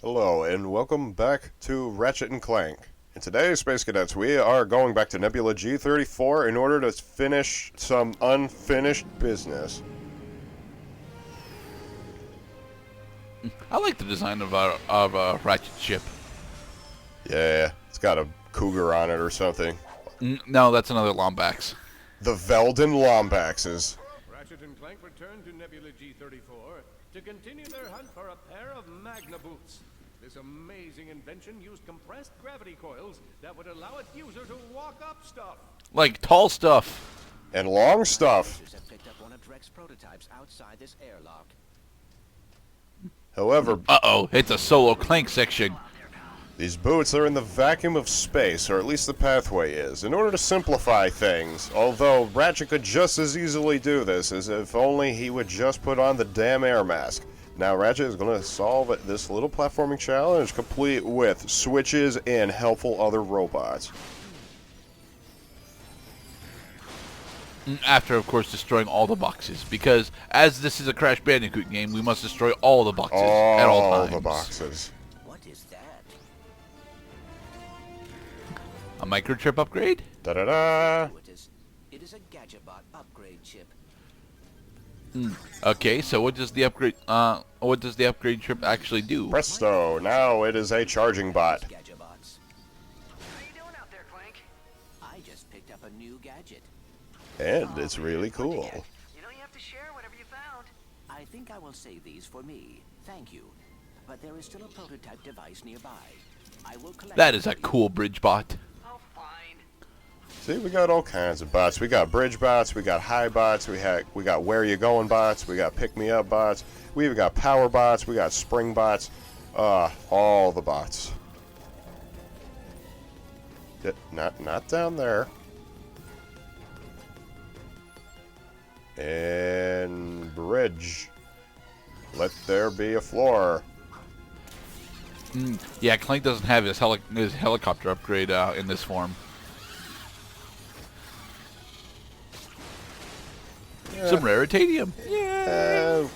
Hello, and welcome back to Ratchet and Clank. In today's Space Cadets, we are going back to Nebula G34 in order to finish some unfinished business. I like the design of a Ratchet ship. Yeah, it's got a cougar on it or something. No, that's another Lombax. The Velden Lombaxes. Ratchet and Clank return to Nebula G34 to continue their hunt for a pair of Magna Boots. This amazing invention used compressed gravity coils that would allow its user to walk up stuff. Like tall stuff. And long stuff. Have picked up one of Drek's prototypes outside this airlock. However, Uh-oh, it's a solo Clank section. these boots are in the vacuum of space, or at least the pathway is, in order to simplify things. Although Ratchet could just as easily do this, as if only he would just put on the damn air mask. Now Ratchet is going to solve this little platforming challenge, complete with switches and helpful other robots. After, of course, destroying all the boxes. Because, as this is a Crash Bandicoot game, we must destroy all the boxes at all times. All the boxes. What is that? A microchip upgrade? Da-da-da! It is a Gadgetbot upgrade chip. Okay, so what does the upgrade chip actually do? Presto! Now it is a charging bot. Gadgetbots. How you doing out there, Clank? I just picked up a new gadget. And it's really cool. You know you have to share whatever you found. I think I will save these for me. Thank you. But there is still a prototype device nearby. I will collect That it is a for you. cool bridge bot. Oh, fine. See, we got all kinds of bots. We got bridge bots, we got high bots, we got where you going bots, we got pick me up bots, we even got power bots, we got spring bots, all the bots. Not down there. And bridge. Let there be a floor. Yeah, Clank doesn't have his helicopter upgrade in this form. Some raritanium. I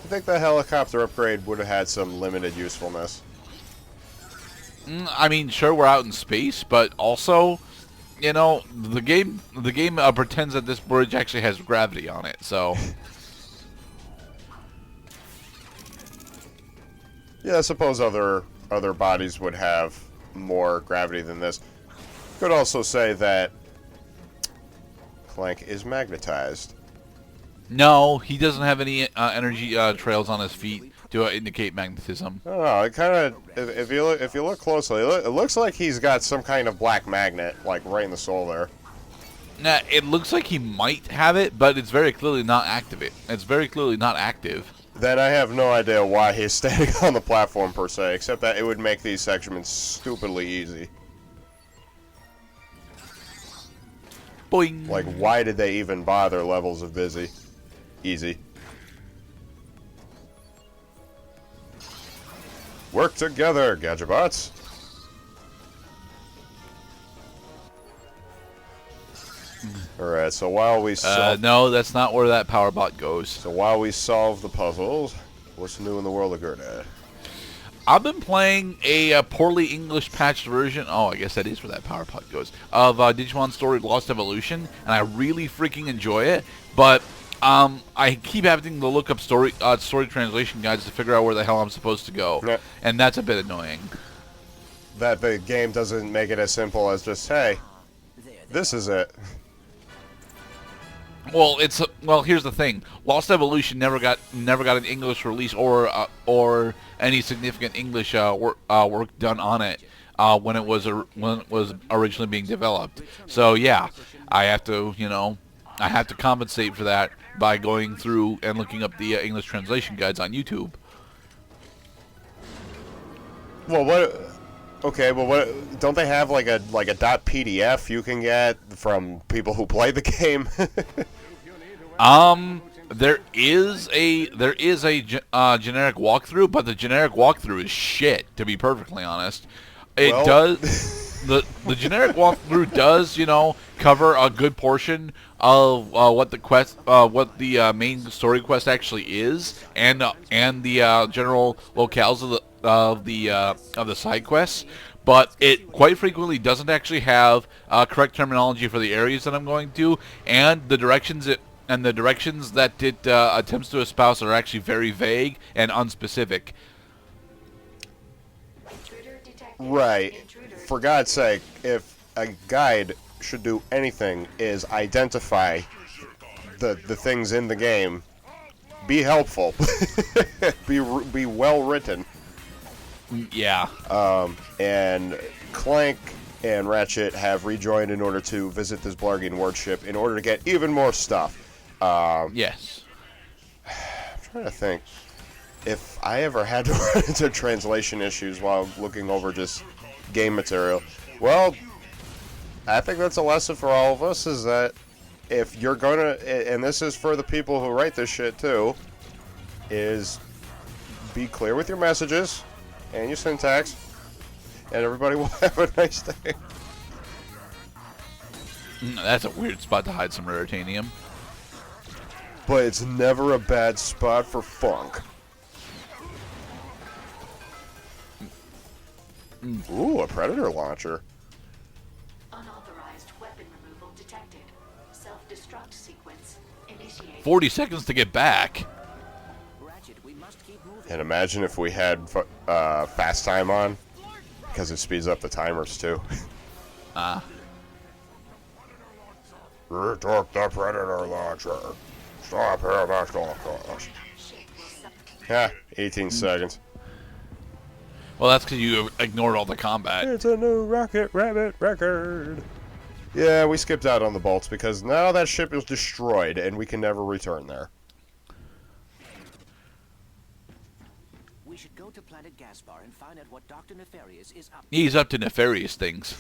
think the helicopter upgrade would have had some limited usefulness. I mean, sure, we're out in space, but also, you know, the game pretends that this bridge actually has gravity on it. So, Yeah, I suppose other bodies would have more gravity than this. Could also say that Clank is magnetized. no, he doesn't have any energy trails on his feet to indicate magnetism. I don't know. It kind of, if you look closely, it looks like he's got some kind of black magnet, like right in the soul there. Nah, it looks like he might have it, but it's very clearly not active. It's very clearly not active. Then I have no idea why he's standing on the platform per se, except that it would make these segments stupidly easy. Boing. Like, why did they even bother levels of busy? Easy. Work together, Gadgetbots. Alright, so while we No, that's not where that power bot goes. solve the puzzles, what's new in the world of Gerda? I've been playing a poorly English patched version. Oh, I guess that is where that power bot goes. Of Digimon Story Lost Evolution, and I really freaking enjoy it. But I keep having to look up story translation guides to figure out where the hell I'm supposed to go, Yeah. and that's a bit annoying. That the game doesn't make it as simple as just, hey, this is it. Well, here's the thing: Lost Evolution never got an English release or any significant English work done on it when it was originally being developed. So yeah, I have to compensate for that by going through and looking up the English translation guides on YouTube. Well, what? Okay, well, what? Don't they have like a .pdf you can get from people who play the game? There is a generic walkthrough, but the generic walkthrough is shit. To be perfectly honest, it Well- does. The generic walkthrough does cover a good portion of what the main story quest actually is, and the general locales the side quests, but it quite frequently doesn't actually have correct terminology for the areas that I'm going to, and the directions that it attempts to espouse are actually very vague and unspecific. Right. For God's sake, if a guide should do anything, is identify the things in the game. Be helpful. be well written. Yeah. And Clank and Ratchet have rejoined in order to visit this Blargian warship in order to get even more stuff. Yes. I'm trying to think if I ever had to run into translation issues while looking over just game material. Well, I think that's a lesson for all of us, is that if you're gonna, and this is for the people who write this shit too, is be clear with your messages and your syntax, and everybody will have a nice day. That's a weird spot to hide some raritanium. But it's never a bad spot for funk. Ooh, a predator launcher. Unauthorized weapon removal detected. Self-destruct sequence initiated. 40 seconds to get back. Ratchet, we must keep moving. And imagine if we had fast time on, because it speeds up the timers too. Retook the predator launcher. Stop here, that's all cost. Yeah, 18 seconds. Well, that's because you ignored all the combat. It's a new Rocket Rabbit record. Yeah, we skipped out on the bolts because now that ship is destroyed and we can never return there. We should go to Planet Gaspar and find out what Dr. Nefarious is up to. He's up to nefarious things.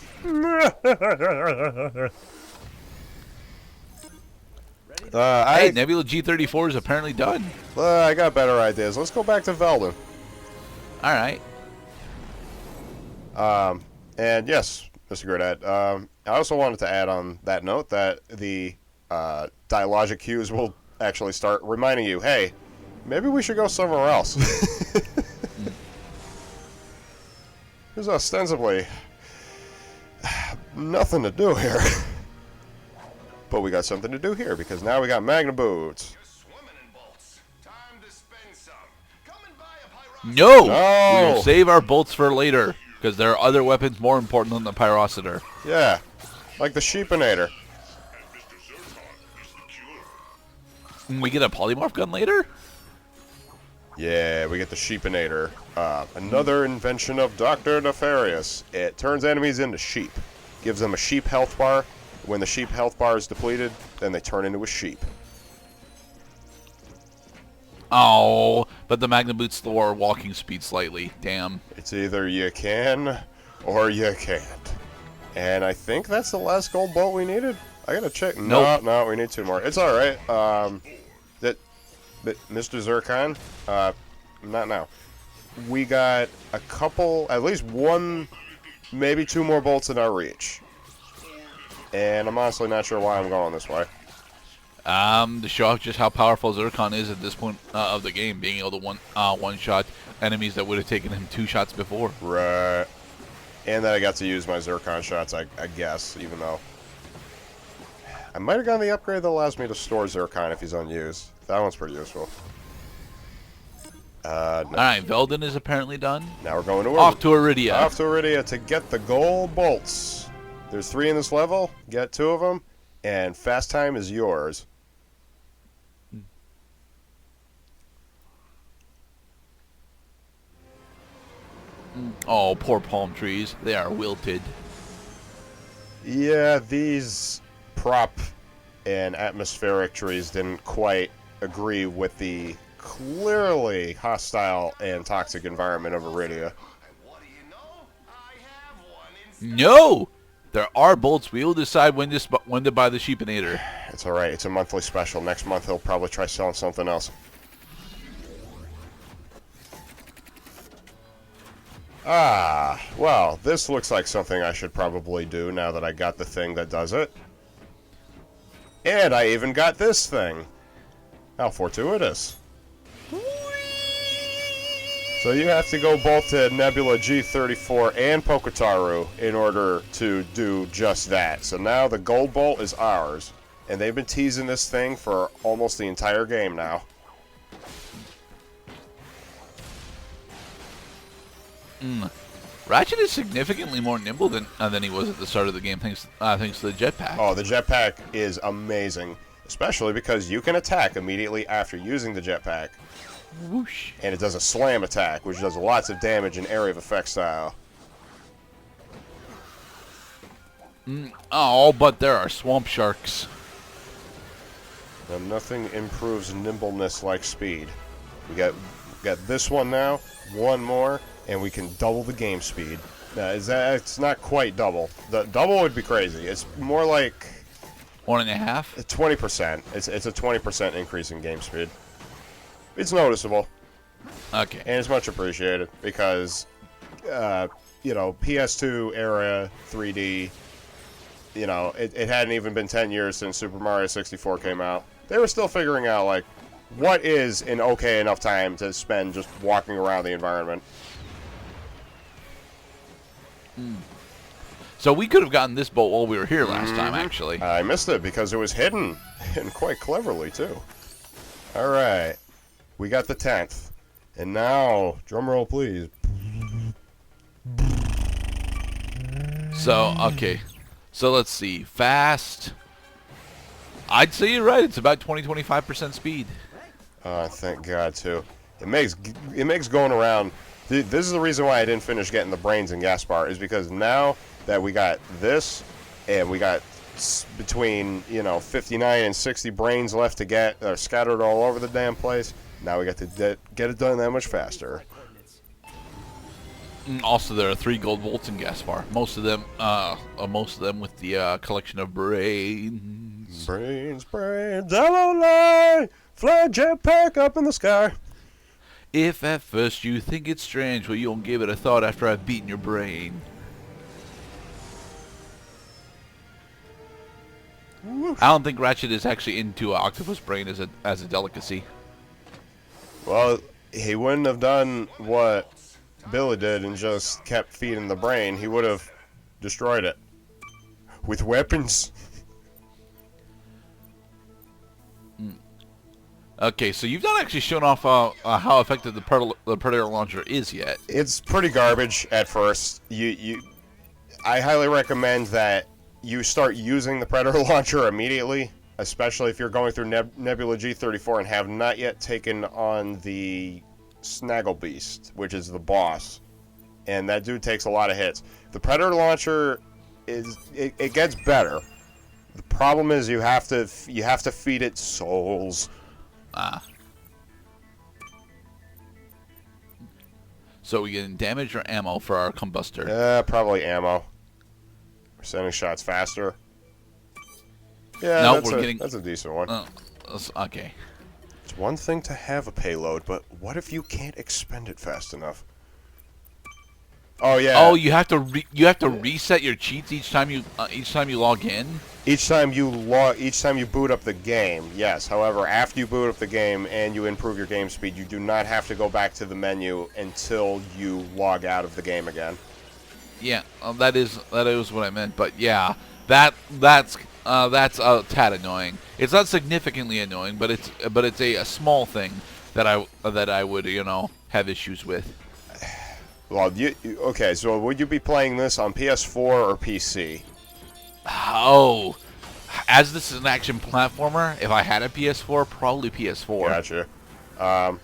Hey, Nebula G34 is apparently done. I got better ideas. Let's go back to Veldon. All right. And yes, Mr. Gradad, I also wanted to add on that note that the dialogic cues will actually start reminding you, hey, maybe we should go somewhere else. There's ostensibly nothing to do here. But we got something to do here, because now we got Magna Boots. No! No! We will save our bolts for later, because there are other weapons more important than the Pyrocitor. Yeah, like the Sheepinator. We get a polymorph gun later? Yeah, we get the Sheepinator. Another invention of Dr. Nefarious. It turns enemies into sheep. Gives them a sheep health bar. When the sheep health bar is depleted, then they turn into a sheep. Oh, but the Magna Boots lower walking speed slightly. Damn. It's either you can or you can't. And I think that's the last gold bolt we needed. I gotta check. Nope. No, we need 2 more. It's alright. That Mr. Zircon, not now. We got a couple, at least 1, maybe 2 more bolts in our reach. And I'm honestly not sure why I'm going this way. To show off just how powerful Zircon is at this point of the game, being able to one-shot enemies that would have taken him 2 shots before. Right. And that I got to use my Zircon shots, I guess, even though I might have gotten the upgrade that allows me to store Zircon if he's unused. That one's pretty useful. No. Alright, Veldon is apparently done. Now we're going to Off to Iridia. Off to Iridia to get the gold bolts. There's 3 in this level. Get 2 of them, and fast time is yours. Oh, poor palm trees. They are wilted. Yeah, these prop and atmospheric trees didn't quite agree with the clearly hostile and toxic environment of Iridia. No! There are bolts. We will decide when to buy the Sheepinator. It's alright, it's a monthly special. Next month he'll probably try selling something else. Ah, well, this looks like something I should probably do now that I got the thing that does it. And I even got this thing. How fortuitous. So you have to go both to Nebula G34 and Poketaru in order to do just that. So now the gold bolt is ours. And they've been teasing this thing for almost the entire game now. Ratchet is significantly more nimble than he was at the start of the game, thanks to the jetpack. Oh, the jetpack is amazing. Especially because you can attack immediately after using the jetpack. Whoosh. And it does a slam attack, which does lots of damage in area of effect style. Oh, but there are swamp sharks. Now, nothing improves nimbleness like speed. We got this one now, one more, and we can double the game speed. Now, it's not quite double. The double would be crazy. It's more like 1.5? 20%. It's a 20% increase in game speed. It's noticeable. Okay. And it's much appreciated because, you know, PS2 era 3D, you know, it hadn't even been 10 years since Super Mario 64 came out. They were still figuring out, like, what is an okay enough time to spend just walking around the environment. So we could have gotten this bolt while we were here last time, actually. I missed it because it was hidden, and quite cleverly, too. Alright. We got the 10th. And now, drumroll please. So, okay. So let's see. Fast. I'd say you're right. It's about 20-25% speed. Thank God, too. It makes going around... This is the reason why I didn't finish getting the brains in Gaspar, is because now that we got this, and we got between, you know, 59 and 60 brains left to get, scattered all over the damn place, now we got to get it done that much faster. Also, there are 3 gold bolts in Gaspar. Most of them with the collection of brains. Brains, hello lie, fly jetpack up in the sky. If at first you think it's strange, well, you won't give it a thought after I've beaten your brain. I don't think Ratchet is actually into octopus brain as a delicacy. Well, he wouldn't have done what Billy did and just kept feeding the brain. He would have destroyed it with weapons. Okay, so you've not actually shown off how effective the Predator launcher is yet. It's pretty garbage at first. I highly recommend that you start using the Predator launcher immediately, especially if you're going through Nebula G34 and have not yet taken on the Snaggle Beast, which is the boss. And that dude takes a lot of hits. The Predator launcher it gets better. The problem is you have to feed it souls. So we getting damage or ammo for our combustor? Probably ammo. We're sending shots faster. Yeah, no, that's a decent one. Okay. It's one thing to have a payload, but what if you can't expend it fast enough? Oh yeah. Oh, you have to reset your cheats each time you log in. Each time you boot up the game, yes. However, after you boot up the game and you improve your game speed, you do not have to go back to the menu until you log out of the game again. Yeah, that is what I meant. But yeah, that's a tad annoying. It's not significantly annoying, but it's a small thing that I would have issues with. Well, okay. So would you be playing this on PS4 or PC? Oh, as this is an action platformer, if I had a PS4, probably PS4. Gotcha.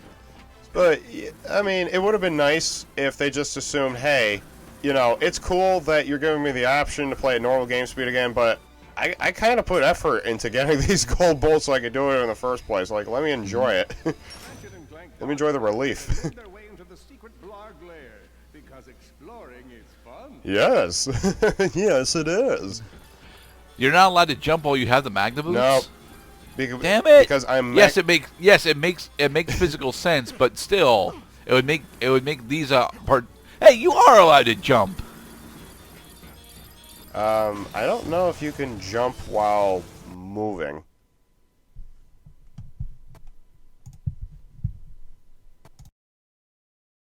But I mean, it would have been nice if they just assumed, hey, it's cool that you're giving me the option to play at normal game speed again, but I kind of put effort into getting these gold bolts so I could do it in the first place. Like, let me enjoy it. Let me enjoy the relief. Yes. Yes, it is. You're not allowed to jump while you have the Magna boots? No. Damn it! Because I'm it makes physical sense, but still, it would make these part. Hey, you are allowed to jump. I don't know if you can jump while moving.